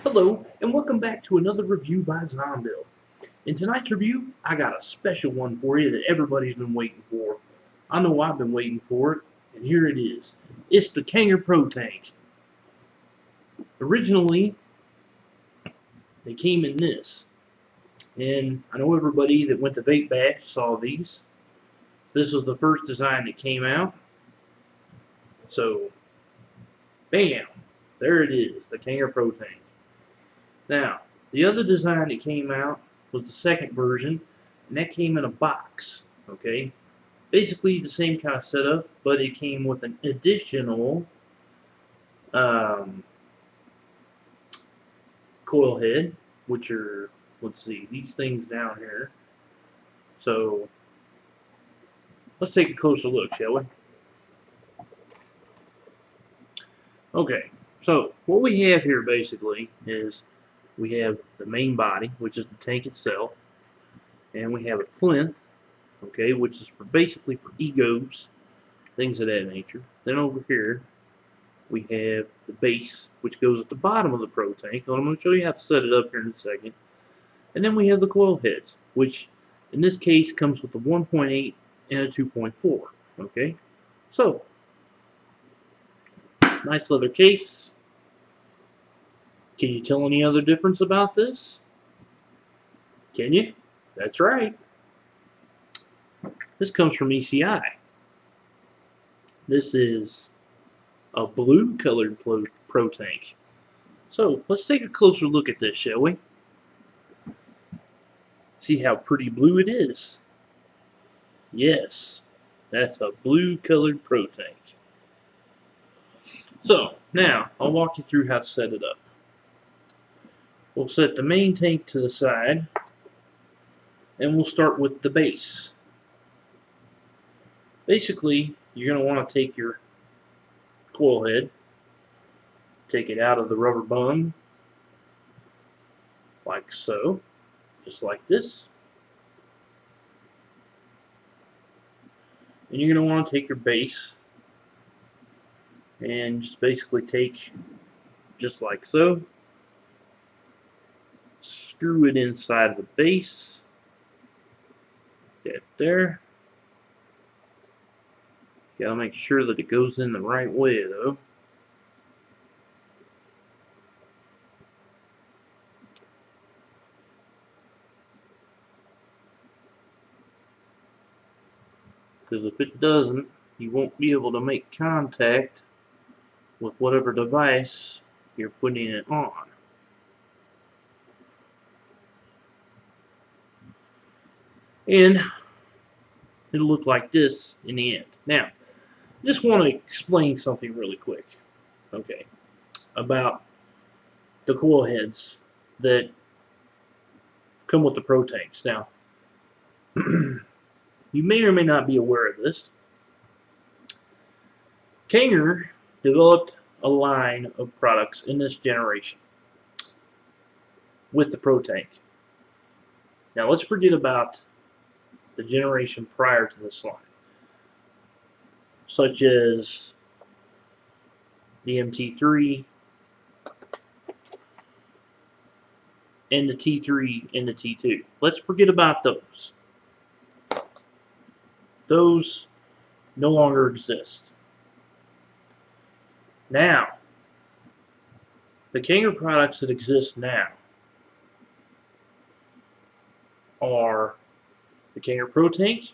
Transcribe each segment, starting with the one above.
Hello, and welcome back to another review by Zombill. In tonight's review, I got a special one for you that everybody's been waiting for. I know I've been waiting for it, and here it is. It's the Kanger Protank. Originally, they came in this, and I know everybody that went to Vape Bash saw these. This was the first design that came out, so bam, there it is, the Kanger Protank. Now, the other design that came out was the second version, and that came in a box, okay? Basically the same kind of setup, but it came with an additional coil head, which are, let's see, these things down here. So, let's take a closer look, shall we? Okay, so what we have here basically is we have the main body, which is the tank itself, and we have a plinth, okay, which is basically for egos, things of that nature. Then over here, we have the base, which goes at the bottom of the Protank. I'm going to show you how to set it up here in a second. And then we have the coil heads, which in this case comes with a 1.8 and a 2.4. Okay, so nice leather case. Can you tell any other difference about this? Can you? That's right. This comes from E-Cig. This is a blue colored Protank. So let's take a closer look at this, shall we? See how pretty blue it is? Yes, that's a blue colored Protank. So now I'll walk you through how to set it up. We'll set the main tank to the side, and we'll start with the base. Basically, you're going to want to take your coil head, take it out of the rubber bung, like so, just like this. And you're going to want to take your base and just basically take, just like so, screw it inside of the base, get there. Gotta make sure that it goes in the right way though. Because if it doesn't, you won't be able to make contact with whatever device you're putting it on. And it'll look like this in the end. Now, I just want to explain something really quick, okay, about the coil heads that come with the Protanks. Now, you may or may not be aware of this. Kanger developed a line of products in this generation with the Protank. Now let's forget about the generation prior to this line, such as the MT3 and the T3 and the T2. Let's forget about those. Those no longer exist. Now, the Kanger products that exist now are the Kanger Protank,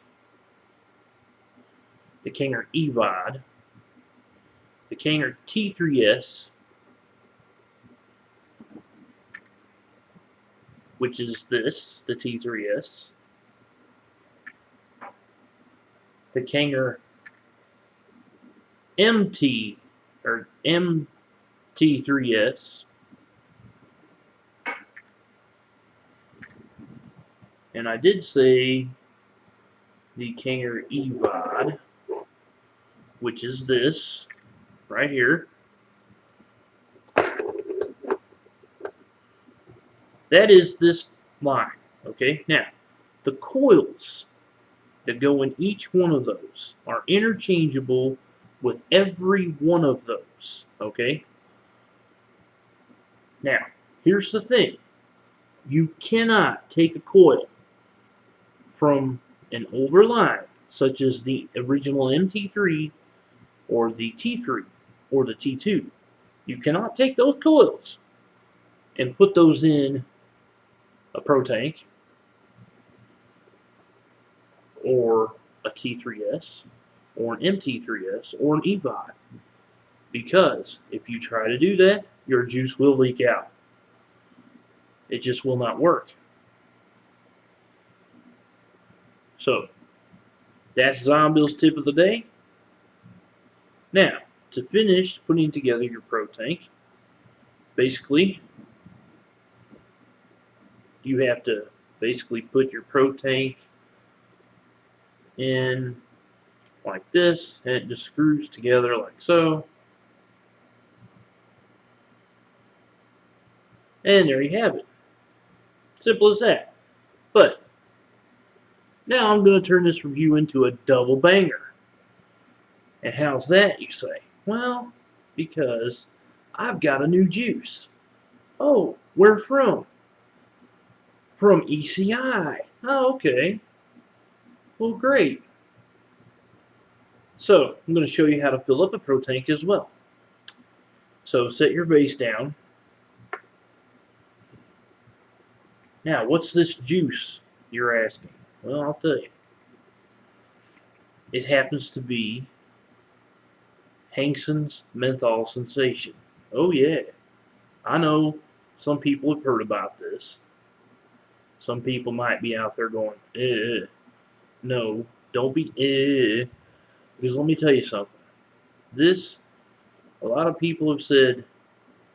the Kanger Evod, the Kanger T3S, which is this, the T3S, the Kanger MT or MT3S, and I did say the Kanger Evod, which is this right here. That is this line, okay? Now, the coils that go in each one of those are interchangeable with every one of those, okay? Now, here's the thing. You cannot take a coil from an older line, such as the original MT3 or the T3 or the T2. You cannot take those coils and put those in a Protank or a T3S or an MT3S or an Evod, because if you try to do that, your juice will leak out. It just will not work. So that's Zombill's tip of the day. Now, to finish putting together your Protank, basically you have to basically put your Protank in like this, and it just screws together like so. And there you have it. Simple as that. But now I'm going to turn this review into a double banger. And how's that, you say? Well, because I've got a new juice. Oh, where from? From E-Cig. Oh, okay. Well, great. So, I'm going to show you how to fill up a Protank as well. So, set your base down. Now, what's this juice, you're asking? Well, I'll tell you. It happens to be Hangsen Menthol Sensation. Oh yeah, I know some people have heard about this. Some people might be out there going, eh. No, don't be eh. Because let me tell you something. This, a lot of people have said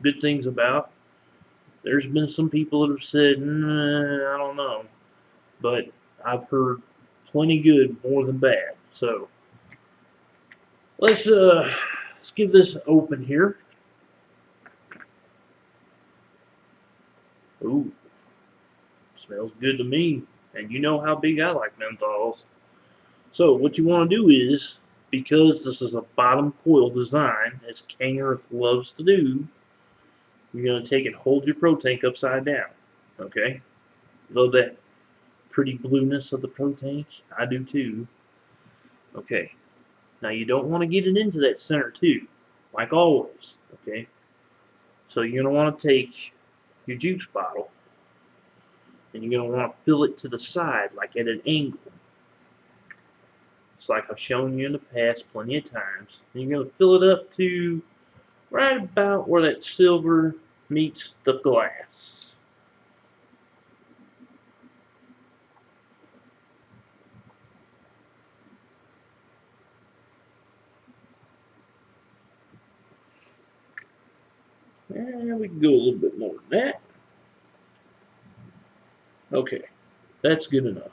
good things about. There's been some people that have said, nah, I don't know. But I've heard plenty good more than bad. So, let's give this open here. Ooh, smells good to me. And you know how big I like menthols. So what you want to do is, because this is a bottom coil design, as Kanger loves to do, you're going to take and hold your Protank upside down. Okay? Love that pretty blueness of the Protank. I do too. Okay. Now you don't want to get it into that center too, like always. Okay? So you're going to want to take your juice bottle, and you're going to want to fill it to the side, like at an angle. It's like I've shown you in the past plenty of times. And you're going to fill it up to right about where that silver meets the glass. And we can go a little bit more than that. Okay, that's good enough.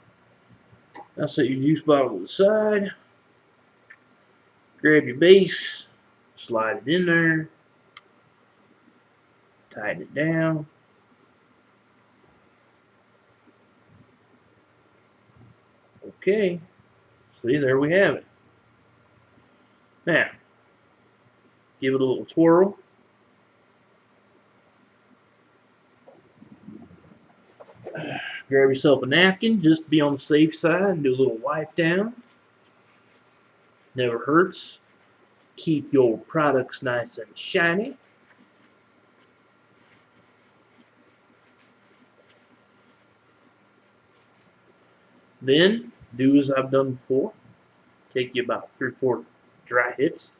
Now set your juice bottle to the side. Grab your base, slide it in there, tighten it down. Okay, see, there we have it. Now, give it a little twirl. Grab yourself a napkin, just to be on the safe side, and do a little wipe down. Never hurts. Keep your products nice and shiny. Then, do as I've done before. Take you about 3 or 4 dry hits.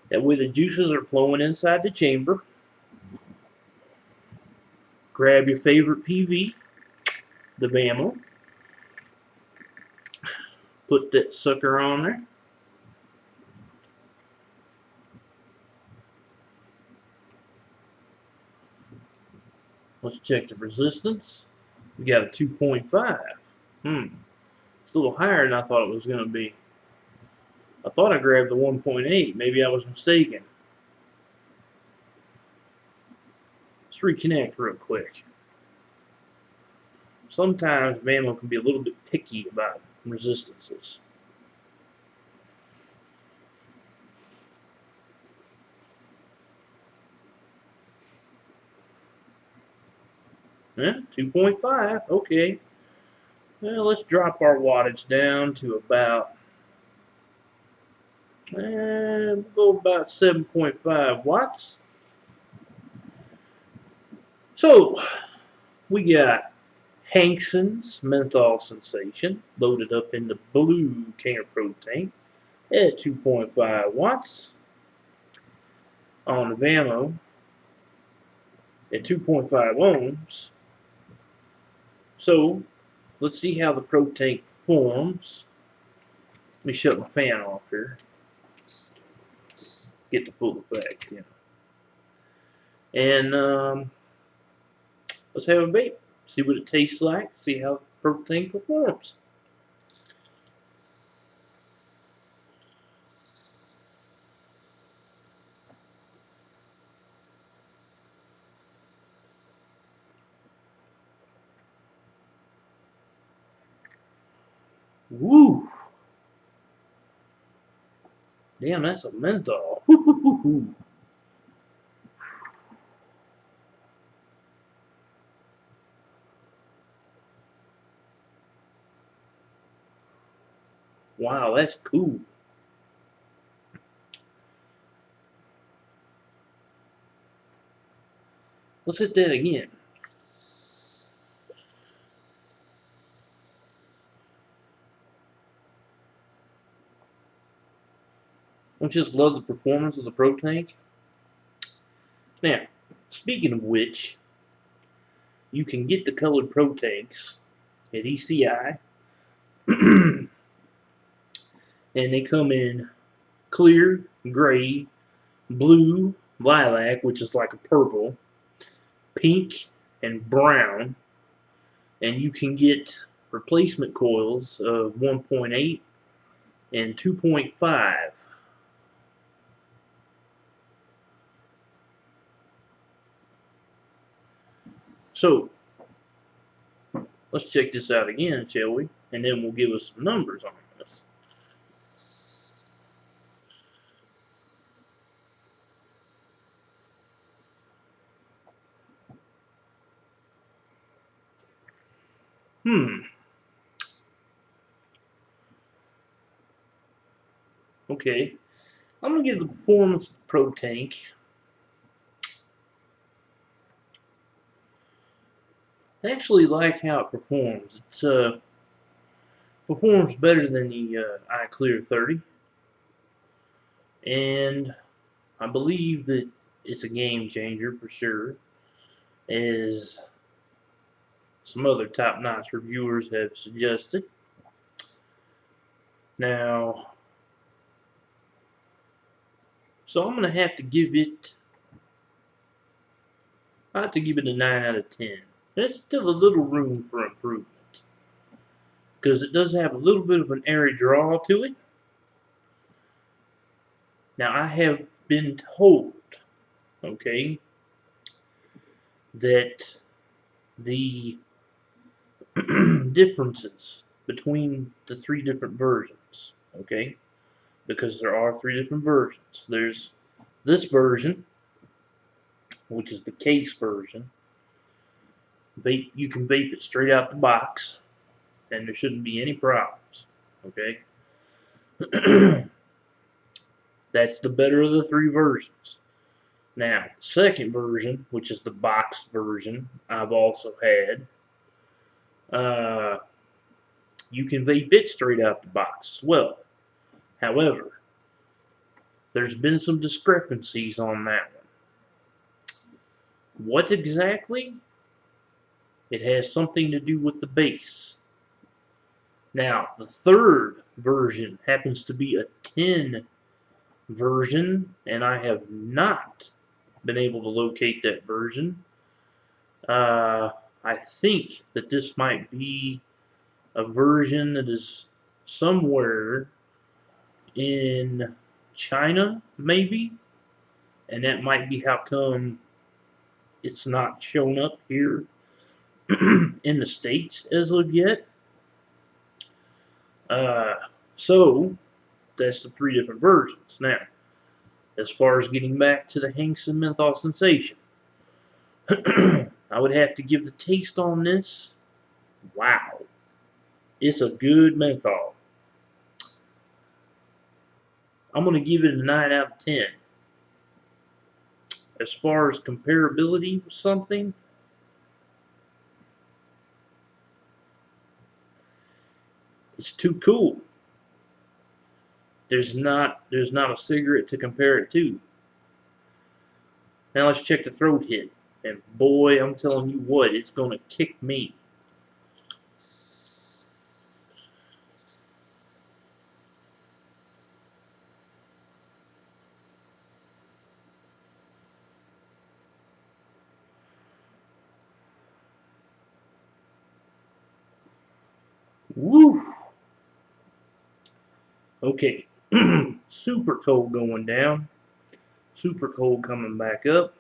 That way the juices are flowing inside the chamber. Grab your favorite PV, the Bama. Put that sucker on there. Let's check the resistance. We got a 2.5. It's a little higher than I thought it was going to be. I thought I grabbed the 1.8. Maybe I was mistaken. Let's reconnect real quick. sometimes ammo can be a little bit picky about resistances. Yeah, 2.5, okay. Well, let's drop our wattage down to about, we'll go about 7.5 watts. So, we got Hangsen's Menthol Sensation loaded up in the blue Kanger Protank at 2.5 watts on the ammo at 2.5 ohms. So, let's see how the Protank performs. Let me shut my fan off here. Get the full effect, you know. And let's have a vape. See what it tastes like. See how the Protank performs. Woo! Damn, that's a menthol. Wow, that's cool. Let's hit that again. Don't you just love the performance of the Protank? Now, speaking of which, you can get the colored Protanks at E-Cig, and they come in clear, gray, blue, lilac, which is like a purple, pink, and brown, and you can get replacement coils of 1.8 and 2.5. So, let's check this out again, shall we? And then we'll give us some numbers on this. Okay. I'm going to give the performance of the Protank I actually like how it performs. It performs better than the iClear 30, and I believe that it's a game changer for sure, as some other top-notch reviewers have suggested. Now, so I'm gonna have to give it. I have to give it a 9 out of 10. There's still a little room for improvement because it does have a little bit of an airy draw to it. Now, I have been told, okay, that the differences between the three different versions, okay, because there are three different versions. There's this version, which is the case version. You can vape it straight out the box, and there shouldn't be any problems, okay. That's the better of the three versions. Now, the second version, which is the boxed version, I've also had. You can vape it straight out the box as well. However, there's been some discrepancies on that one. What exactly? It has something to do with the base. Now, the third version happens to be a 10 version, and I have not been able to locate that version. I think that this might be a version that is somewhere in China, maybe, and that might be how come it's not shown up here in the States as of yet. So that's the 3 different versions. Now, as far as getting back to the Hangsen Menthol Sensation, I would have to give the taste on this. Wow, it's a good menthol. I'm going to give it a 9 out of 10. As far as comparability with something, it's too cool. There's not a cigarette to compare it to. Now let's check the throat hit. And boy, I'm telling you what, it's going to kick me. Woo! Okay, super cold going down, super cold coming back up.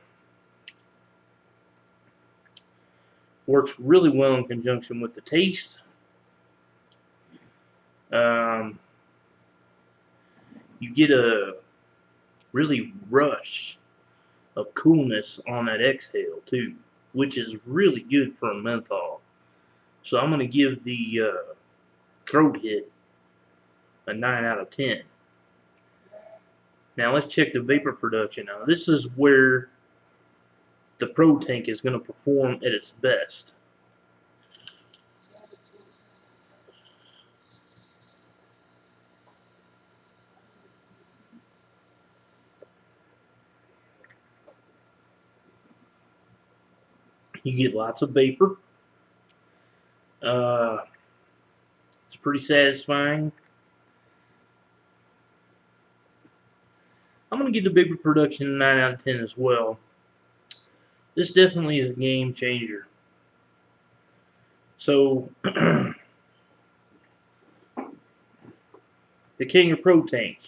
Works really well in conjunction with the taste. You get a really rush of coolness on that exhale too, which is really good for a menthol. So I'm going to give the throat hit a 9 out of 10. Now let's check the vapor production. Now this is where the Protank is going to perform at its best. You get lots of vapor. It's pretty satisfying. I'm going to give the vapor production a 9 out of 10 as well. This definitely is a game changer. So, the Kanger Protank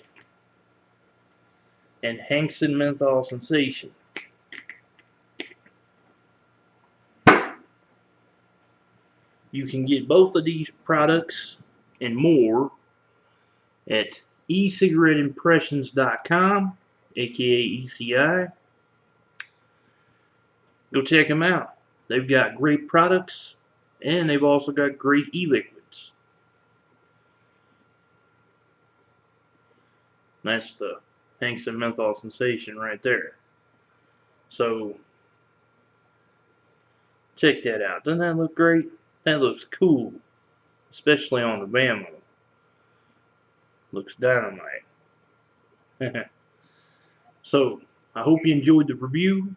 and Hangsen Menthol Sensation. You can get both of these products and more at ecigaretteimpressions.com, aka E-Cig. Go check them out. They've got great products, and they've also got great e-liquids. That's the Hangsen Menthol Sensation right there. So, check that out. Doesn't that look great? That looks cool, especially on the Bama. Looks dynamite. So, I hope you enjoyed the review.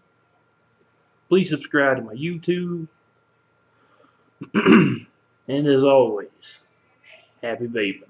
Please subscribe to my YouTube. And as always, happy vaping.